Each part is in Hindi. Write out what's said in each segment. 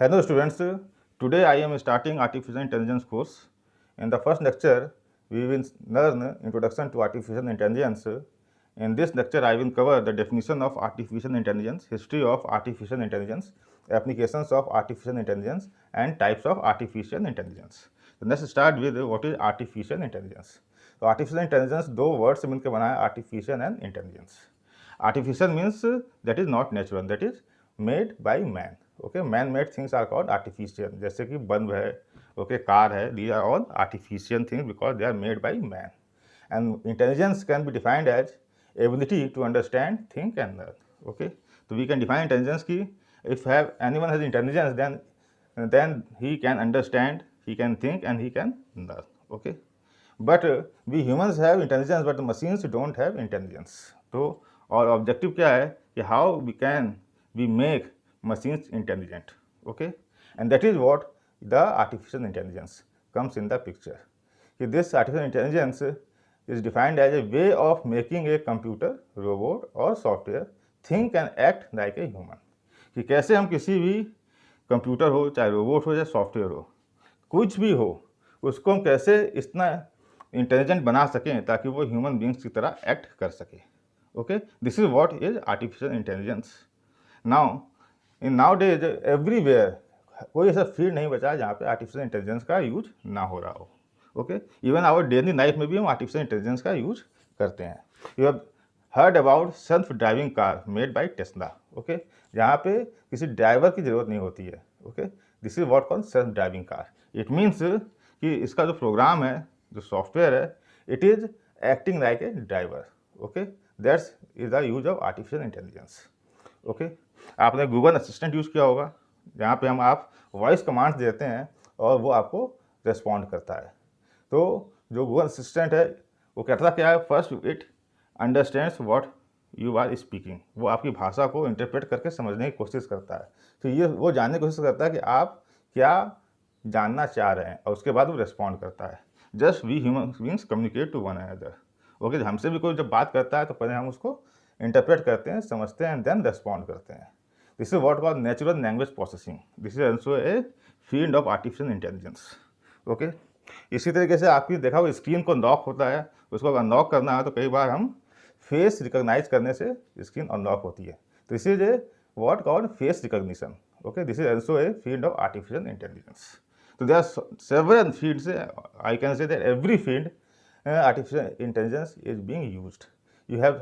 Hello students, today I am starting Artificial Intelligence course. In the first lecture, we will learn Introduction to Artificial Intelligence. In this lecture, I will cover the definition of Artificial Intelligence, history of Artificial Intelligence, applications of Artificial Intelligence, and types of Artificial Intelligence. So let's start with what is Artificial Intelligence. So Artificial Intelligence दो वर्ड से मिलकर बना है Artificial and Intelligence. Artificial means that is not natural, that is made by man. Okay, man made things are called artificial. जैसे कि बल्ब है, okay, कार है, these are all artificial things because they are made by man. And intelligence can be defined as ability to understand, think and learn. Okay, so we can define intelligence ki if anyone has intelligence, then he can understand, he can think and he can learn. Okay, but we humans have intelligence but the machines don't have intelligence. तो और ऑब्जेक्टिव क्या है कि how we can we make machines intelligent. Okay, and that is what the artificial intelligence comes in the picture. This artificial intelligence is defined as a way of making a computer, robot or software think and act like a human. कि कैसे हम किसी भी कंप्यूटर हो, चाहे रोबोट हो या सॉफ्टवेयर हो, कुछ भी हो, उसको हम कैसे इतना इंटेलिजेंट बना सकें ताकि वो ह्यूमन बींग्स की तरह एक्ट कर सके. Okay, this is what is artificial intelligence. Now days everywhere कोई ऐसा फील्ड नहीं बचा जहाँ पे आर्टिफिशियल इंटेलिजेंस का यूज ना हो रहा हो. Okay, even our daily life में भी हम आर्टिफिशियल इंटेलिजेंस का यूज करते हैं. You have heard about self driving car made by Tesla. Okay, जहाँ पे किसी ड्राइवर की ज़रूरत नहीं होती है. Okay, this is what called self driving car. It means कि इसका जो प्रोग्राम है, जो सॉफ्टवेयर है, it is acting like a driver. Okay, that's is the use of artificial intelligence. Okay, आपने गूगल असिस्टेंट यूज़ किया होगा, जहाँ पे आप वॉइस कमांड्स देते हैं और वो आपको रिस्पॉन्ड करता है. तो जो गूगल असिस्टेंट है वो कहता क्या है, first it understands what you are speaking. वो आपकी भाषा को इंटरप्रेट करके समझने की कोशिश करता है. तो ये वो जानने की कोशिश करता है कि आप क्या जानना चाह रहे हैं और उसके बाद वो रिस्पॉन्ड करता है. Just we human beings communicate to one another. Okay, हमसे भी कोई जब बात करता है तो पहले हम उसको इंटरप्रेट करते हैं, समझते हैं एंड देन रिस्पॉन्ड करते हैं. This is what called natural language processing. This is also a field of artificial intelligence. Okay, इसी तरीके से आपकी देखा वो स्क्रीन को अनलॉक होता है, उसको अनलॉक करना है तो कई बार हम फेस रिकॉग्नाइज करने से स्क्रीन अनलॉक होती है. तो this is a what called face recognition. Okay, this is also a field of artificial intelligence. So there are several fields. I can say that every field artificial intelligence is being used. You have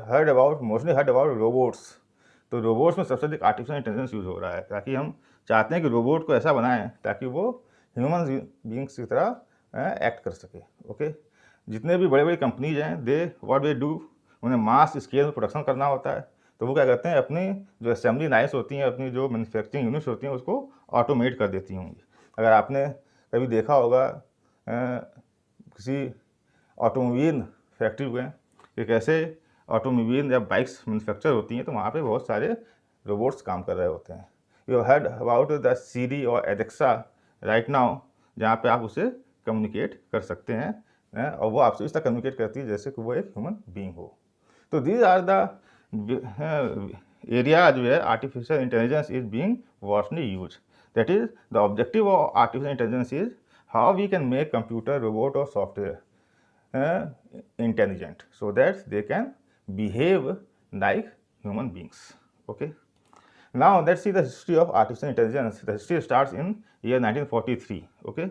mostly heard about robots. तो रोबोट्स में सबसे अधिक आर्टिफिशियल इंटेलिजेंस यूज़ हो रहा है, ताकि हम चाहते हैं कि रोबोट को ऐसा बनाएं ताकि वो ह्यूमन बींग्स की तरह एक्ट कर सके. ओके, जितने भी बड़े बड़ी कंपनीज हैं, दे व्हाट दे डू, उन्हें मास स्केल में प्रोडक्शन करना होता है. तो वो क्या करते हैं, अपनी जो असेंबली लाइन्स होती हैं, अपनी जो मैन्युफैक्चरिंग यूनिट्स होती हैं, उसको ऑटोमेट कर देती होंगी. अगर आपने कभी देखा होगा किसी ऑटोमोबाइल फैक्ट्री में कि कैसे ऑटोमोबाइल या बाइक्स मैन्युफैक्चर होती हैं, तो वहाँ पे बहुत सारे रोबोट्स काम कर रहे होते हैं. यू हर्ड अबाउट द सीरी और एलेक्सा राइट नाउ, जहाँ पे आप उसे कम्युनिकेट कर सकते हैं और वो आपसे इस तरह कम्युनिकेट करती है जैसे कि वो एक ह्यूमन बीइंग हो. तो दीज आर द एरिया जो है artificial intelligence is being vastly use. That is, the objective of artificial intelligence is how we can make computer, robot or software intelligent so that they can behave like human beings. Okay. Now let's see the history of artificial intelligence. The history starts in year 1943. Okay.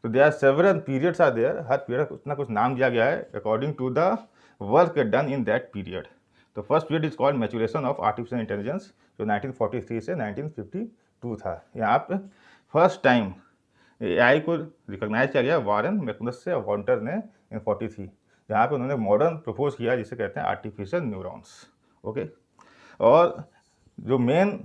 So there are several periods are there. Her period कुछ ना कुछ नाम दिया गया है according to the work done in that period. The first period is called maturation of artificial intelligence, जो 1943 से 1952 था. यहाँ पे फर्स्ट टाइम एआई को रिकॉग्नाइज किया गया वारेन मैकनस से वॉन्टर ने इन 43, जहाँ पे उन्होंने मॉडर्न प्रपोज किया जिसे कहते हैं आर्टिफिशियल न्यूरॉन्स. ओके, और जो मेन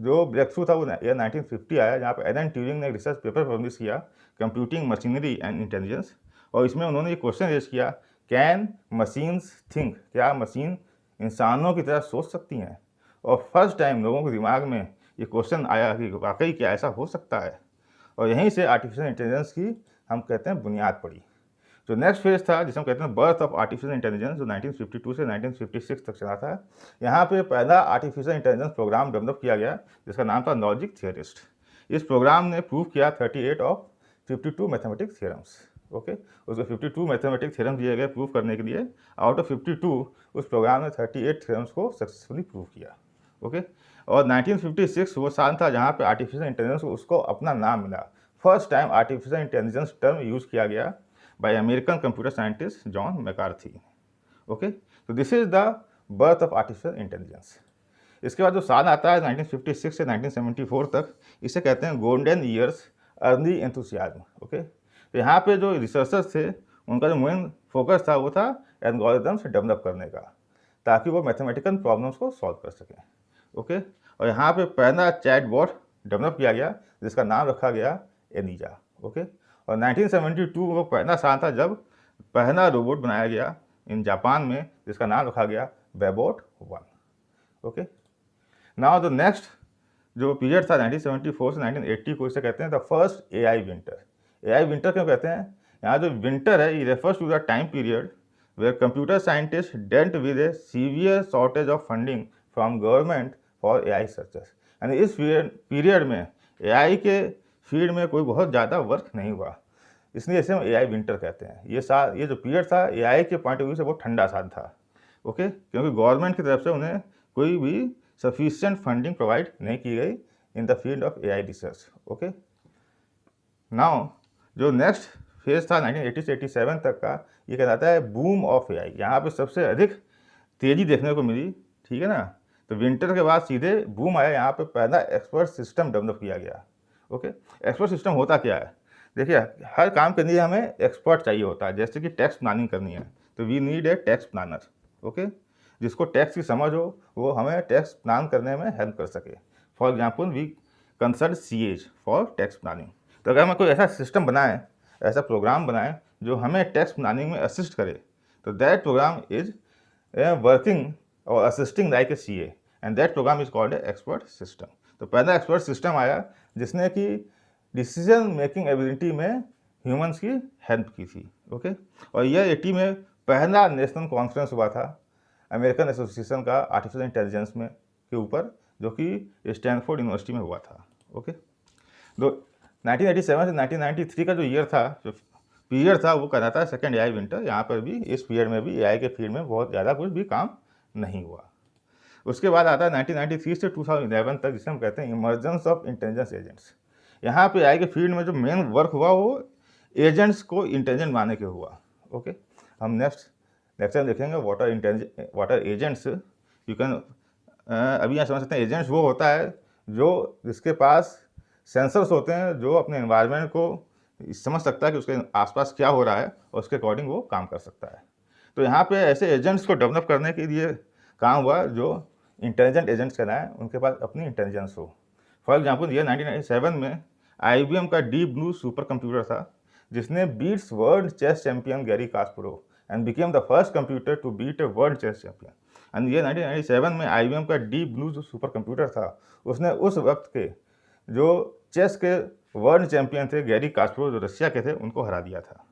जो ब्रेक थ्रू था वो ईयर 1950 आया, जहाँ पे एलन ट्यूरिंग ने एक रिसर्च पेपर पब्लिश किया, कंप्यूटिंग मशीनरी एंड इंटेलिजेंस. और इसमें उन्होंने ये क्वेश्चन रेज किया, कैन मशीन्स थिंक, क्या मशीन इंसानों की तरह सोच सकती हैं. और फर्स्ट टाइम लोगों के दिमाग में ये क्वेश्चन आया कि वाकई क्या ऐसा हो सकता है. और यहीं से आर्टिफिशियल इंटेलिजेंस की हम कहते हैं बुनियाद पड़ी. जो नेक्स्ट फेज था जिसे हम कहते हैं बर्थ ऑफ आर्टिफिशियल इंटेलिजेंस, जो 1952 से 1956 तक चला था. यहाँ पे पहला आर्टिफिशियल इंटेलिजेंस प्रोग्राम डेवलप किया गया जिसका नाम था लॉजिक थियरिस्ट. इस प्रोग्राम ने प्रूव किया 38 ऑफ 52 मैथमेटिक्स थ्योरम्स। ओके, उसको 52 मैथमेटिक्स थ्योरम दिए गए प्रूव करने के लिए। आउट ऑफ 52 उस प्रोग्राम ने 38 थ्योरम्स को सक्सेसफुली प्रूव किया। ओके, और 1956 वो साल था जहाँ पे आर्टिफिशियल इंटेलिजेंस को उसको अपना नाम मिला। First time artificial intelligence term use किया गया by American computer scientist John McCarthy. Okay, तो this is the birth of artificial intelligence. इसके बाद जो साल आता है 1956 से 1974 तक, इसे कहते हैं golden years early enthusiasm. Okay, तो यहाँ पे जो रिसर्चर्स थे उनका जो मेन फोकस था वो था एल्गोरिथम्स डेवलप करने का, ताकि वो मैथमेटिकल प्रॉब्लम्स को सॉल्व कर सकें। ओके, और यहाँ पे पहला चैटबॉट डेवलप किया गया जिसका नाम रखा गया एलिजा। ओके, और 1972 वो पहला साल था जब पहला रोबोट बनाया गया इन जापान में जिसका नाम रखा गया बेबोट 1। ओके, नाउ द नेक्स्ट जो पीरियड था 1974 से 1980 को, इसे कहते हैं the first AI winter. AI winter क्यों कहते हैं? यहाँ जो विंटर है ये refers to the time period where computer scientist dealt with a severe shortage of funding from government for AI searches. यानी इस पीरियड में एआई के फील्ड में कोई बहुत ज़्यादा वर्क नहीं हुआ, इसलिए इसे हम एआई विंटर कहते हैं। ये जो पीरियड था एआई के पॉइंट ऑफ व्यू से बहुत ठंडा साल था। ओके, क्योंकि गवर्नमेंट की तरफ से उन्हें कोई भी सफिशिएंट फंडिंग प्रोवाइड नहीं की गई in the field of AI research. Okay, now जो नेक्स्ट फेज था 1980 से 87 तक का, ये कहलाता है बूम ऑफ एआई। यहाँ पे सबसे अधिक तेज़ी देखने को मिली। ठीक है ना, तो विंटर के बाद सीधे बूम आया। यहाँ पे पहला एक्सपर्ट सिस्टम डेवलप किया गया। ओके, एक्सपर्ट सिस्टम होता क्या है? देखिए, हर काम के लिए हमें एक्सपर्ट चाहिए होता है। जैसे कि टैक्स प्लानिंग करनी है तो we need a tax planner. Okay, जिसको टैक्स की समझ हो वो हमें टैक्स प्लान करने में हेल्प कर सके। For example we consult CAs for tax planning. तो अगर हमें कोई ऐसा सिस्टम बनाए, ऐसा प्रोग्राम बनाए जो हमें टैक्स प्लानिंग में असिस्ट करे, तो दैट प्रोग्राम इज वर्किंग और assisting like a CA and that program is called a expert system. तो पहला एक्सपर्ट सिस्टम आया जिसने कि डिसीजन मेकिंग एबिलिटी में ह्यूमंस की हेल्प की थी। ओके, और यह 80 में पहला नेशनल कॉन्फ्रेंस हुआ था अमेरिकन एसोसिएशन का आर्टिफिशियल इंटेलिजेंस में के ऊपर, जो कि स्टैनफोर्ड यूनिवर्सिटी में हुआ था। ओके, तो 1987 से 1993 का जो ईयर था, जो पीरियड था, वो कहलाता है सेकेंड एआई विंटर। यहाँ पर भी इस पीरियड में भी एआई के फील्ड में बहुत ज़्यादा कुछ भी काम नहीं हुआ। उसके बाद आता है 1993 से 2011 तक, जिसे हम कहते हैं इमर्जेंस ऑफ इंटेलिजेंस एजेंट्स। यहाँ पे एआई के फील्ड में जो मेन वर्क हुआ वो एजेंट्स को इंटेलिजेंट बनाने के हुआ। ओके, हम नेक्स्ट लेक्चर में देखेंगे what are agents. You can अभी यहाँ समझ सकते हैं एजेंट्स वो होता है जो जिसके पास सेंसर्स होते हैं, जो अपने एनवायरनमेंट को समझ सकता है कि उसके आसपास क्या हो रहा है और उसके अकॉर्डिंग वो काम कर सकता है। तो यहाँ पे ऐसे एजेंट्स को डेवलप करने के लिए काम हुआ जो इंटेलिजेंट एजेंट्स कहलाएं, उनके पास अपनी इंटेलिजेंस हो। फॉर एग्जांपल ये 1997 में आईबीएम का डीप ब्लू सुपर कंप्यूटर था जिसने beats world chess champion Garry Kasparov and became the first computer to beat a world chess champion. And ये 1997 में आईबीएम का डीप ब्लू जो सुपर कंप्यूटर था, उसने उस वक्त के जो चेस के वर्ल्ड चैंपियन थे गैरी कास्परोव, जो रशिया के थे, उनको हरा दिया था।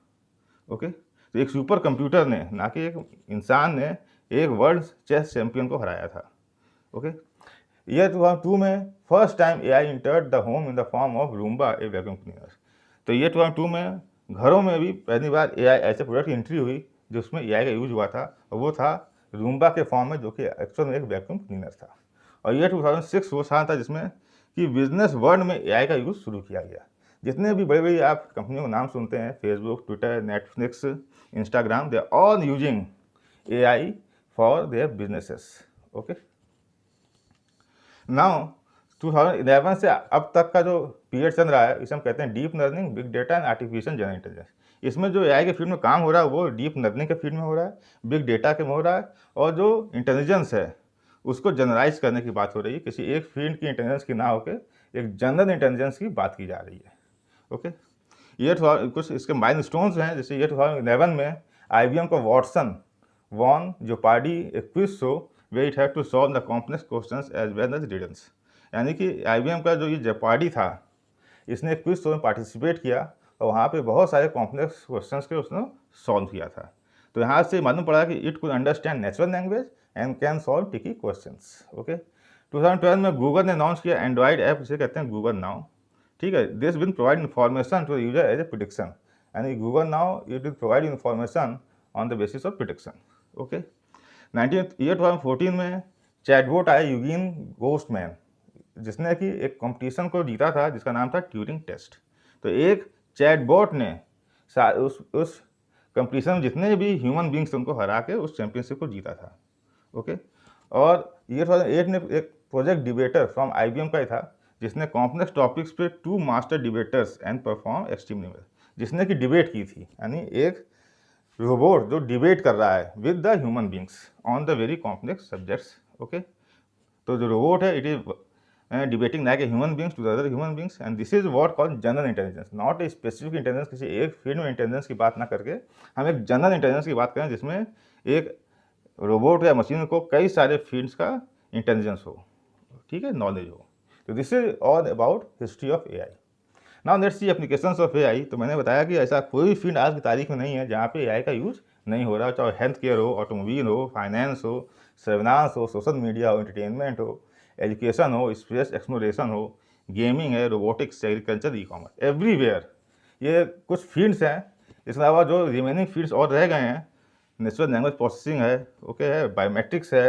ओके, तो एक सुपर कंप्यूटर ने, ना कि एक इंसान ने, एक वर्ल्ड चेस चैंपियन को हराया था। ओके, ईयर 2002 में first time AI entered the home in the form of Roomba a vacuum cleaner. तो ईयर 2002 में घरों में भी पहली बार एआई ऐसे प्रोडक्ट की एंट्री हुई जिसमें एआई का यूज हुआ था, और वो था रूम्बा के फॉर्म में, जो कि एक्चुअल में एक वैक्यूम क्लीनर था। और ईयर 2006 वो साल था जिसमें कि बिजनेस वर्ल्ड में एआई का यूज शुरू किया गया। जितने भी बड़ी बड़ी आप कंपनियों का नाम सुनते हैं, Facebook, Twitter, Netflix, Instagram, they are all using AI for their businesses. Okay, now 2011 से अब तक का जो पीरियड चल रहा है, इसे हम कहते हैं deep learning, big data and artificial general intelligence. इसमें जो एआई के फील्ड में काम हो रहा है वो डीप लर्निंग के फील्ड में हो रहा है, बिग डेटा के में हो रहा है, और जो इंटेलिजेंस है उसको जनरलाइज करने की बात हो रही है। किसी एक फील्ड की इंटेलिजेंस की ना होकर एक जनरल इंटेलिजेंस की बात की जा रही है। ओके, ये कुछ इसके माइलस्टोन्स हैं। जैसे ये 2011 में आईबीएम का Watson won Jeopardy a quiz show where it had to solve the complex questions as well as riddles. यानी कि आईबीएम का जो ये जेओपार्डी था, इसने क्विज शो में पार्टिसिपेट किया और वहाँ पे बहुत सारे कॉम्प्लेक्स क्वेश्चंस के उसने सॉल्व किया था। तो यहाँ से मालूम पड़ा कि it could understand natural language and can solve tricky questions. Okay, 2012 में गूगल ने लॉन्च किया एंड्रॉइड ऐप, जिसे कहते हैं गूगल नाउ। ठीक है, this will provide information to the user as a prediction, and Google now it will provide information on the basis of prediction. Okay, 2014 में चैटबॉट आया यूगिन गोस्टमैन, जिसने कि एक कंपटीशन को जीता था जिसका नाम था ट्यूरिंग टेस्ट। तो एक चैटबॉट ने उस कंपटीशन में जितने भी ह्यूमन बींग्स उनको हरा के उस चैंपियनशिप को जीता था। ओके, और ये 2008 में एक प्रोजेक्ट डिबेटर फ्रॉम IBM का ही था, जिसने कॉम्प्लेक्स टॉपिक्स पे 2 master debtors and perform extremely well, जिसने कि डिबेट की थी, यानी एक रोबोट जो डिबेट कर रहा है with the human beings on the very complex subjects. Okay, तो जो रोबोट है it is debating like a human beings to the other human beings, and this is what called general intelligence, not a specific intelligence, किसी एक फील्ड में इंटेलिजेंस की बात ना करके हम एक जनरल इंटेलिजेंस की बात करें जिसमें एक रोबोट या मशीन को कई सारे फील्ड्स का इंटेलिजेंस हो, ठीक है, नॉलेज हो। तो this is all about history of AI। Now let's C applications of AI। तो मैंने बताया कि ऐसा कोई फील्ड आज की तारीख में नहीं है जहाँ पे AI का यूज़ नहीं हो रहा, चाहे हेल्थ केयर हो, ऑटोमोबाइल हो, फाइनेंस हो, सर्विलांस हो, सोशल मीडिया हो, एंटरटेनमेंट हो, एजुकेशन हो, स्पेस एक्सप्लोरेशन हो, गेमिंग है, रोबोटिक्स, एग्रीकल्चर, ई-कॉमर्स, एवरीवेयर। ये कुछ फील्ड्स हैं। इसके अलावा जो रिमेनिंग फील्ड्स और रह गए हैं, नेचुरल लैंग्वेज प्रोसेसिंग है, ओके है, बायोमेट्रिक्स है,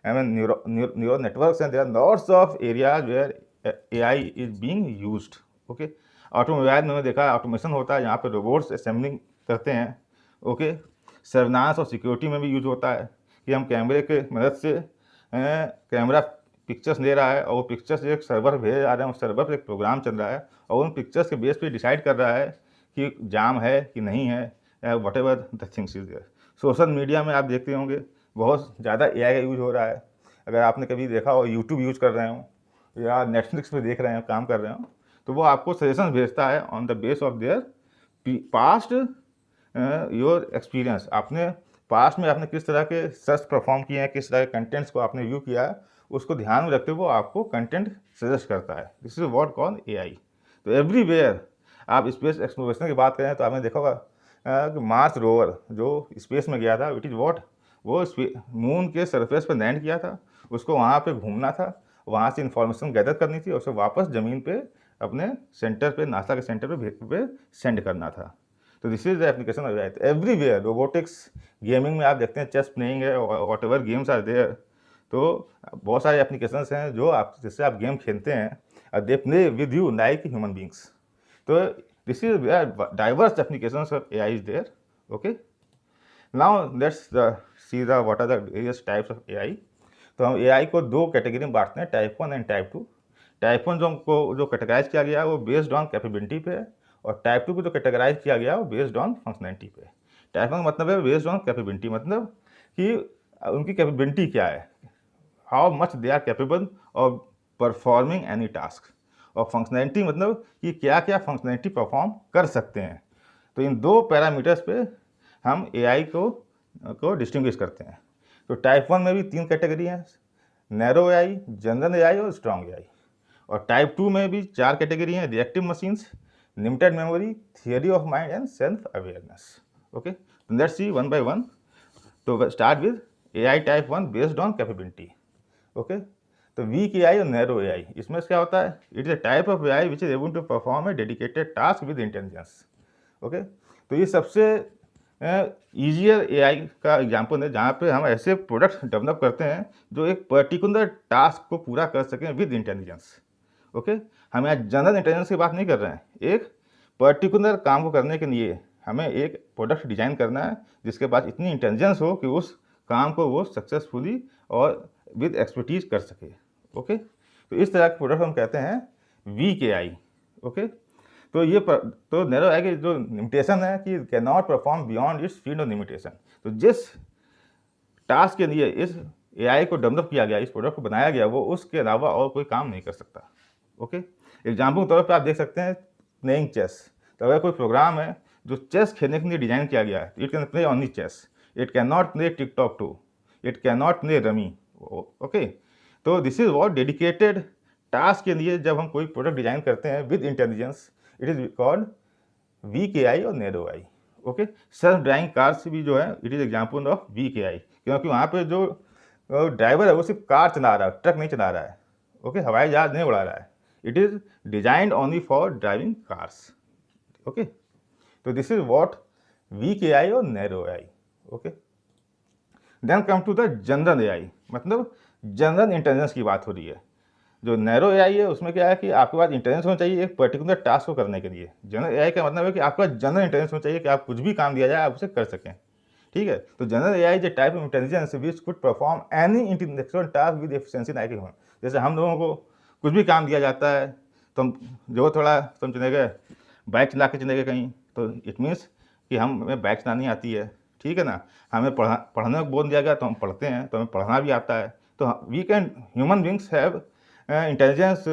आई मीन न्यूरल नेटवर्क्स हैं, there are lots of areas where AI is being used. Okay, automobile में देखा ऑटोमेशन होता है, यहाँ पे रोबोट्स असेंबलिंग करते हैं। ओके, सर्विलांस और सिक्योरिटी में भी यूज होता है कि हम कैमरे के मदद से कैमरा पिक्चर्स ले रहा है और वो पिक्चर्स एक सर्वर भेज जा रहे हैं, उस सर्वर पर एक प्रोग्राम चल रहा है और उन पिक्चर्स के बेस पे डिसाइड कर रहा है कि जाम है कि नहीं है, whatever the things is there. Social media में आप देखते होंगे बहुत ज़्यादा AI का यूज हो रहा है। अगर आपने कभी देखा हो यूट्यूब यूज कर रहे हो या नेटफ्लिक्स पे देख रहे हो, काम कर रहे हो, तो वो आपको सजेशन भेजता है on the base of their past your experience. आपने पास्ट में आपने किस तरह के सर्च परफॉर्म किए हैं, किस तरह के कंटेंट्स को आपने व्यू किया है, उसको ध्यान में रखते हुए वो आपको कंटेंट सजेस्ट करता है। This is what called AI। तो एवरीवेयर आप स्पेस एक्सप्लोरेशन की बात करें तो आपने देखा होगा कि मार्स रोवर जो स्पेस में गया था, इट इज़ व्हाट, वो मून के सरफेस पर लैंड किया था, उसको वहाँ पे घूमना था, वहाँ से इंफॉर्मेशन गैदर करनी थी और उसे वापस ज़मीन पे अपने सेंटर पे, नासा के सेंटर पे सेंड करना था। तो this is the application of AI। Everywhere, robotics, gaming में आप देखते हैं चेस प्लेइंग है, whatever games are there. तो बहुत सारे एप्लीकेशंस हैं जो आप जिससे आप गेम खेलते हैं और they play with you like human beings. तो this is diverse applications of AI is there. Okay, now let's see the what are the various types of AI। तो हम AI को 2 कैटेगरी में बांटते हैं, टाइप 1 एंड टाइप 2। टाइप 1 जो कैटेगराइज किया गया है वो बेस्ड ऑन कैपेबिलिटी पे है, और टाइप 2 को जो कैटेगराइज किया गया है वो बेस्ड ऑन फंक्शनैलिटी पे। टाइप 1 का मतलब है बेस्ड ऑन कैपेबिलिटी, मतलब कि उनकी कैपेबिलिटी क्या है, how much they are capable of performing any task. और फंक्शनैलिटी मतलब कि क्या क्या फंक्शनैलिटी परफॉर्म कर सकते हैं। तो इन 2 पैरामीटर्स पे हम AI को डिस्टिंग्विश करते हैं। तो टाइप 1 में भी 3 कैटेगरी हैं, नैरो AI, जनरल AI और स्ट्रॉन्ग AI। और टाइप 2 में भी 4 कैटेगरी हैं, reactive machines, limited memory, theory of mind and self awareness. Okay, let's see one by one. तो start with AI type 1 based on capability. Okay, तो वीक AI और नैरो AI, इसमें क्या होता है, it is a type of AI which is able to perform a dedicated task with intelligence. Okay, तो ये सबसे ईजियर AI का एग्जाम्पल है जहाँ पे हम ऐसे प्रोडक्ट्स डेवलप करते हैं जो एक पर्टिकुलर टास्क को पूरा कर सकें विद इंटेलिजेंस। ओके, हम यहाँ जनरल इंटेलिजेंस की बात नहीं कर रहे हैं, एक पर्टिकुलर काम को करने के लिए हमें एक प्रोडक्ट डिजाइन करना है जिसके पास इतनी इंटेलिजेंस हो कि उस काम को वो सक्सेसफुली और विद एक्सपर्टीज कर सके। ओके, तो इस तरह के प्रोडक्ट हम कहते हैं वीक AI। ओके, तो नैरो AI की जो लिमिटेशन है कि can not perform beyond it's field of limitation. तो जिस टास्क के लिए इस AI को डेवलप किया गया, इस प्रोडक्ट को बनाया गया, वो उसके अलावा और कोई काम नहीं कर सकता। ओके, एग्जाम्पल के तौर पर आप देख सकते हैं प्लेइंग चेस। तो अगर कोई प्रोग्राम है जो चेस खेलने के लिए डिजाइन किया गया है, it can play only chess, it can not play TikTok 2, it can not play rummy. Okay, तो this is what dedicated task के लिए जब हम कोई प्रोडक्ट डिजाइन करते हैं with intelligence, it is called weak AI और narrow AI। Okay, self driving cars भी जो है it is example of weak AI, क्योंकि वहाँ पे जो ड्राइवर है वो सिर्फ कार चला रहा है, ट्रक नहीं चला रहा है। ओके, हवाई जहाज नहीं उड़ा रहा है, It is designed only for driving cars. Okay. So this is what weak AI or narrow AI. Okay. Then come to the general AI, मतलब जनरल इंटेलिजेंस की बात हो रही है। जो नैरो एआई है उसमें क्या है कि आपके पास इंटेलिजेंस होना चाहिए एक पर्टिकुलर टास्क को करने के लिए। जनरल एआई का मतलब है कि आपका जनरल इंटेलिजेंस होना चाहिए कि आप कुछ भी काम दिया जाए आप उसे कर सकें। ठीक है, तो general AI is a type of intelligence which could perform any intellectual task with efficiency like human. जैसे हम लोगों को कुछ भी काम दिया जाता है तो हम जो थोड़ा तुम चले गए बाइक चला के चले गए कहीं, तो इट मीन्स कि हमें बाइक चलानी आती है। ठीक है ना, हमें पढ़ने को बोल दिया गया तो हम पढ़ते हैं, तो हमें पढ़ना भी आता है। तो we can human beings have intelligence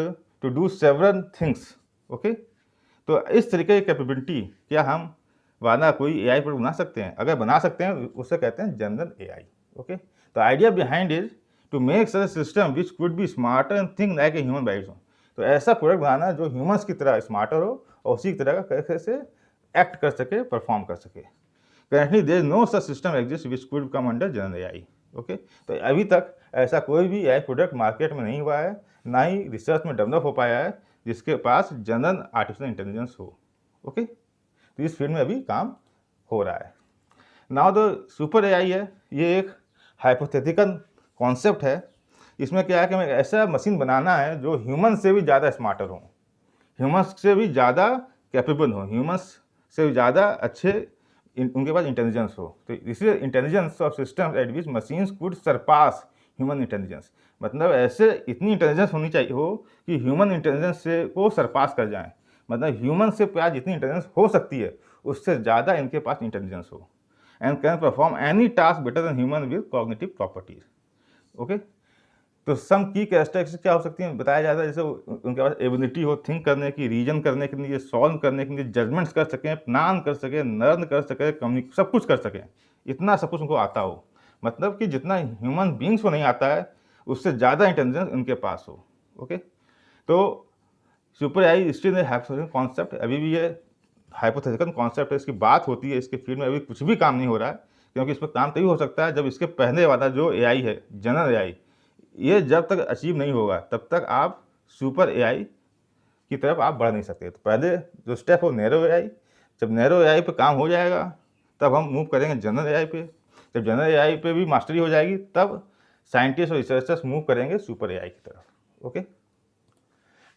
to do several things. Okay, तो इस तरीके की कैपेबिलिटी क्या हम वाला कोई एआई पर बना सकते हैं? अगर बना सकते हैं उससे कहते हैं जनरल एआई। ओके, तो idea behind is to make such system which could be smarter and think like a human बाइज हो। तो ऐसा प्रोडक्ट बनाना जो ह्यूमंस की तरह स्मार्टर हो और उसी तरह का कैसे एक्ट कर सके, परफॉर्म कर सके। Currently there is no such system exists which could come under general AI. Okay, तो अभी तक ऐसा कोई भी AI प्रोडक्ट मार्केट में नहीं हुआ है, ना ही रिसर्च में डेवलप हो पाया है जिसके पास जनरल आर्टिफिशियल इंटेलिजेंस हो। ओके, तो इस फील्ड में अभी काम हो रहा है। नाउ द सुपर AI है, ये एक हाइपोथेटिकल कॉन्सेप्ट है। इसमें क्या है कि हमें ऐसा मशीन बनाना है जो ह्यूमन से भी ज़्यादा स्मार्टर हो, ह्यूमंस से भी ज़्यादा कैपेबल हो, ह्यूमंस से भी ज़्यादा अच्छे उनके पास इंटेलिजेंस हो। तो इसी intelligence of system at which machines could surpass human intelligence, मतलब ऐसे इतनी इंटेलिजेंस होनी चाहिए हो कि ह्यूमन इंटेलिजेंस से को सरपास कर जाएं, मतलब ह्यूमन से प्यार जितनी इंटेलिजेंस हो सकती है उससे ज़्यादा इनके पास इंटेलिजेंस हो, and can perform any task better than human with cognitive properties. Okay, तो सम की कैरेक्टरिस्टिक्स क्या हो सकती हैं बताया जाता है, जैसे उनके पास एबिलिटी हो थिंक करने की, रीजन करने के लिए, सॉल्व करने के लिए, जजमेंट्स कर सकें, प्लान कर सकें, लर्न कर सकें, कम्युनिक सब कुछ कर सकें, इतना सब कुछ उनको आता हो, मतलब कि जितना ह्यूमन बींग्स को नहीं आता है उससे ज़्यादा इंटेलिजेंस उनके पास हो। ओके, तो super AI still a hypothetical concept, अभी भी ये हाइपोथेटिकल कॉन्सेप्ट है, इसकी बात होती है, इसके फील्ड में अभी कुछ भी काम नहीं हो रहा है, क्योंकि इस पर काम तभी हो सकता है जब इसके पहले वाला जो एआई है जनरल एआई, ये जब तक अचीव नहीं होगा तब तक आप सुपर एआई की तरफ आप बढ़ नहीं सकते। तो पहले जो स्टेप हो नैरो एआई, जब नैरो एआई पे काम हो जाएगा तब हम मूव करेंगे जनरल एआई पे, जब जनरल एआई पे भी मास्टरी हो जाएगी तब साइंटिस्ट और रिसर्चर्स मूव करेंगे सुपर एआई की तरफ। Okay,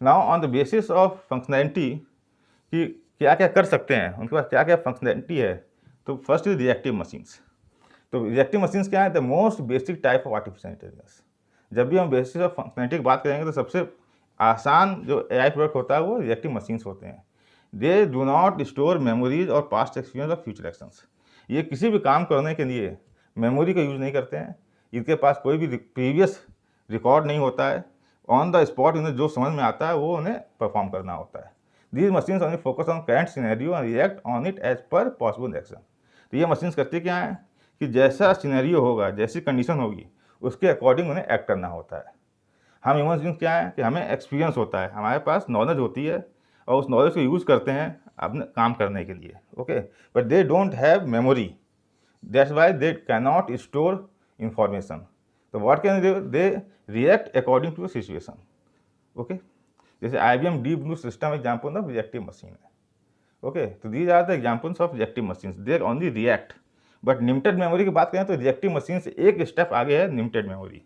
now on the basis of functionality कि क्या क्या कर सकते हैं, उनके पास क्या क्या फंक्शनैलिटी है, तो फर्स्ट इज रिएक्टिव मशीन्स। तो रिएक्टिव मशीन्स क्या है? The most basic type of artificial intelligence. जब भी हम बेसिस ऑफ फंक्शनैलिटी की बात करेंगे तो सबसे आसान जो एआई प्रोडक्ट होता है वो रिएक्टिव मशीन्स होते हैं। They do not store memories और पास्ट एक्सपीरियंस और फ्यूचर एक्शंस। ये किसी भी काम करने के लिए मेमोरी का यूज़ नहीं करते हैं, इनके पास कोई भी प्रीवियस रिकॉर्ड नहीं होता है, ऑन द स्पॉट उन्हें जो समझ में आता है वो उन्हें परफॉर्म करना होता है। These machines only focus on current scenario and react on it as per possible action. तो ये मशीन्स करती क्या है कि जैसा सिनेरियो होगा, जैसी कंडीशन होगी, उसके अकॉर्डिंग उन्हें एक्ट करना होता है। हम ह्यूमन बीइंग्स क्या है कि हमें एक्सपीरियंस होता है, हमारे पास नॉलेज होती है और उस नॉलेज को यूज़ करते हैं अपने काम करने के लिए। Okay, but they don't have memory, that's why they can not store information. तो what can they react according to situation. Okay, जैसे IBM deep blue system example of reactive machine है। ओके, तो these are the examples of reactive machines, they only react. But limited memory की बात करें तो रिएक्टिव मशीन से एक स्टेप आगे है लिमिटेड मेमोरी,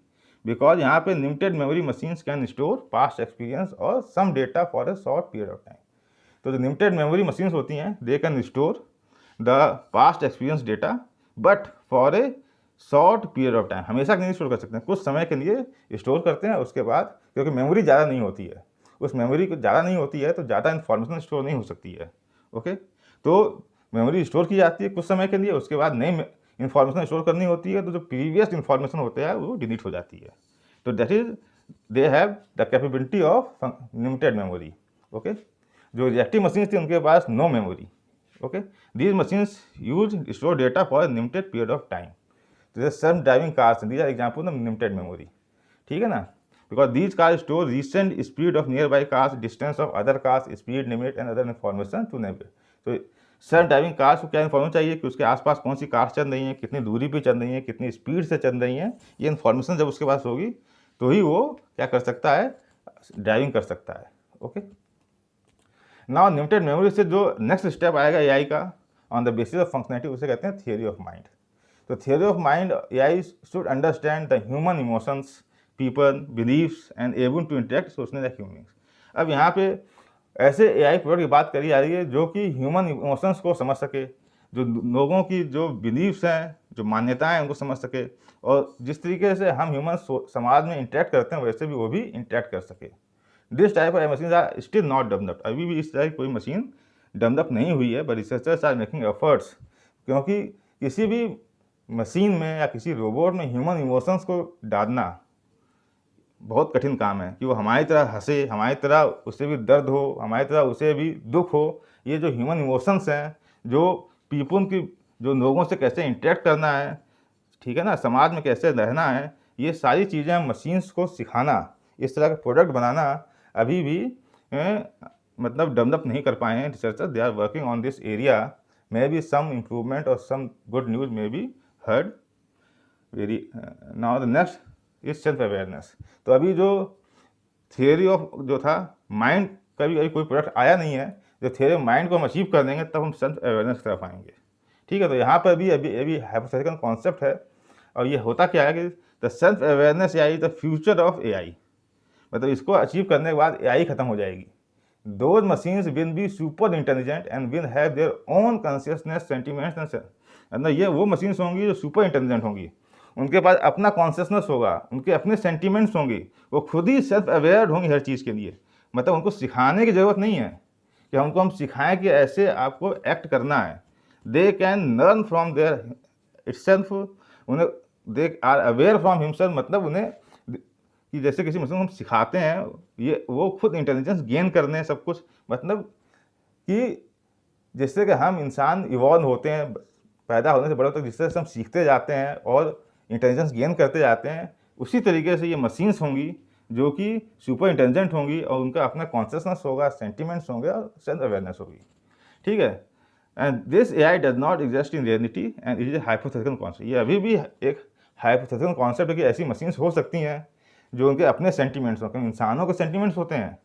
बिकॉज यहाँ पे limited memory machines can store past experience और some data for a short period of time. तो जो लिमिटेड मेमोरी मशीन्स होती हैं they can store the past experience data but for a short period of time, हमेशा नहीं स्टोर कर सकते हैं, कुछ समय के लिए स्टोर करते हैं, उसके बाद क्योंकि मेमोरी ज़्यादा नहीं होती है, उस मेमोरी को ज़्यादा नहीं होती है तो ज़्यादा इन्फॉर्मेशन स्टोर नहीं हो सकती है। ओके, तो मेमोरी स्टोर की जाती है कुछ समय के लिए, उसके बाद नई इन्फॉर्मेशन स्टोर करनी होती है, तो जो प्रीवियस इन्फॉर्मेशन होते हैं वो डिलीट हो जाती है। तो that is they have the capability of limited memory. Okay, जो रिएक्टिव मशीन्स थी उनके पास no memory. Okay, these machines use store data for limited period of time. तो self driving cars, these are example of limited memory. ठीक है ना, because these cars store recent speed of nearby cars, distance of other cars, speed limit and other information to navigate. तो सेल्फ ड्राइविंग कार्स को क्या इन्फॉर्मेशन चाहिए कि उसके आसपास कौन सी कार्स चल रही हैं, कितनी दूरी पे चल रही हैं, कितनी स्पीड से चल रही हैं, ये इन्फॉर्मेशन जब उसके पास होगी तो ही वो क्या कर सकता है, ड्राइविंग कर सकता है। ओके। नाउ लिमिटेड मेमोरी से जो नेक्स्ट स्टेप आएगा एआई का on the basis of functionality, उसे कहते हैं थियोरी ऑफ माइंड। तो theory of mind, AI should understand the human emotions, people, believes and able to interact socially like humans. अब यहाँ पे ऐसे एआई प्रोडक्ट की बात करी जा रही है जो कि ह्यूमन इमोशंस को समझ सके, जो लोगों की जो बिलीव्स हैं, जो मान्यताएं हैं, उनको समझ सके, और जिस तरीके से हम ह्यूमन समाज में इंटरेक्ट करते हैं वैसे भी वो भी इंटरेक्ट कर सके। This type of machine are still not developed. अभी भी इस तरह की कोई मशीन डेवलप नहीं हुई है, but researchers are making efforts, क्योंकि किसी भी मशीन में या किसी रोबोट में ह्यूमन इमोशंस को डालना बहुत कठिन काम है कि वो हमारी तरह हंसे, हमारी तरह उसे भी दर्द हो, हमारी तरह उसे भी दुख हो। ये जो ह्यूमन इमोशंस हैं, जो पीपल की, जो लोगों से कैसे इंटरेक्ट करना है, ठीक है ना, समाज में कैसे रहना है, ये सारी चीज़ें मशीन्स को सिखाना, इस तरह के प्रोडक्ट बनाना अभी भी मतलब डेवलप नहीं कर पाए हैं researchers. They are working on this area, may be some improvement और some good news may be heard very. Now the next is self awareness. तो अभी जो थियोरी ऑफ जो था माइंड का भी अभी कोई प्रोडक्ट आया नहीं है। जो थियोरी ऑफ माइंड को हम अचीव कर देंगे तब हम सेल्फ अवेयरनेस की तरफ आएंगे, ठीक है। तो यहाँ पर भी अभी हाइपोथेटिकल कॉन्सेप्ट है, और ये होता क्या है कि the self awareness AI the future of AI. मतलब इसको अचीव करने के बाद एआई खत्म हो जाएगी। Those machines will be super intelligent and will have their own consciousness, sentiments and, मतलब ये वो मशीन्स होंगी जो सुपर इंटेलिजेंट होंगी, उनके पास अपना कॉन्शियसनेस होगा, उनके अपने सेंटिमेंट्स होंगे, वो खुद ही सेल्फ अवेयर होंगी हर चीज़ के लिए। मतलब उनको सिखाने की ज़रूरत नहीं है कि हमको हम सिखाएं कि ऐसे आपको एक्ट करना है। They can learn from there itself, उन्हें they are aware from himself, मतलब उन्हें कि जैसे किसी मशीन को हम सिखाते हैं, ये वो खुद इंटेलिजेंस गेन करने सब कुछ, मतलब कि जिससे कि हम इंसान इवॉल्व होते हैं पैदा होने से बड़े तक, जिस तरह से हम सीखते जाते हैं और इंटेलिजेंस गेन करते जाते हैं, उसी तरीके से ये मशीन्स होंगी जो कि सुपर इंटेलिजेंट होंगी, और उनका अपना कॉन्शियसनेस होगा, सेंटिमेंट्स होंगे और सेल्फ अवेयरनेस होगी, ठीक है। And this AI does not exist in reality and it is a hypothetical concept. ये अभी भी एक हाइपोथेटिकल कॉन्सेप्ट है कि ऐसी मशीन्स हो सकती हैं जो उनके अपने सेंटिमेंट्स हों। इंसानों के सेंटिमेंट्स होते हैं,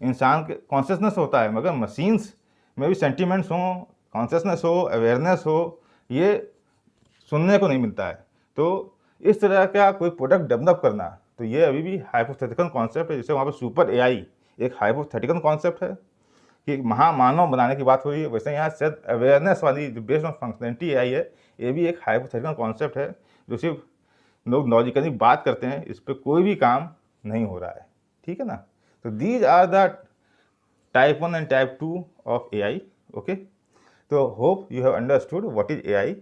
इंसान के कॉन्शियसनेस होता है, मगर मशीन्स में भी सेंटिमेंट्स हों, कॉन्शियसनेस हो, अवेयरनेस हो, ये सुनने को नहीं मिलता है। तो इस तरह का कोई प्रोडक्ट डेवलप करना, तो ये अभी भी हाइपोथेटिकल कॉन्सेप्ट है। जैसे वहाँ पर सुपर एआई एक हाइपोथेटिकल कॉन्सेप्ट है कि महामानव बनाने की बात हो रही है, वैसे यहाँ सेल्फ अवेयरनेस वाली जो बेस्ड ऑन फंक्शनैलिटी एआई है, ये भी एक हाइपोथेटिकल कॉन्सेप्ट है जो सिर्फ लोग लॉजिकली बात करते हैं, इस पर कोई भी काम नहीं हो रहा है, ठीक है ना। तो these are the type 1 and type 2 of AI, okay. तो hope you have understood what is AI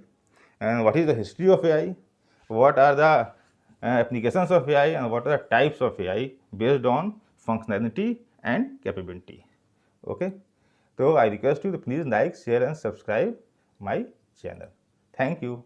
and what is the history of AI, what are the applications of AI, and what are the types of AI based on functionality and capability, okay. So I request you to please like, share and subscribe my channel. Thank you.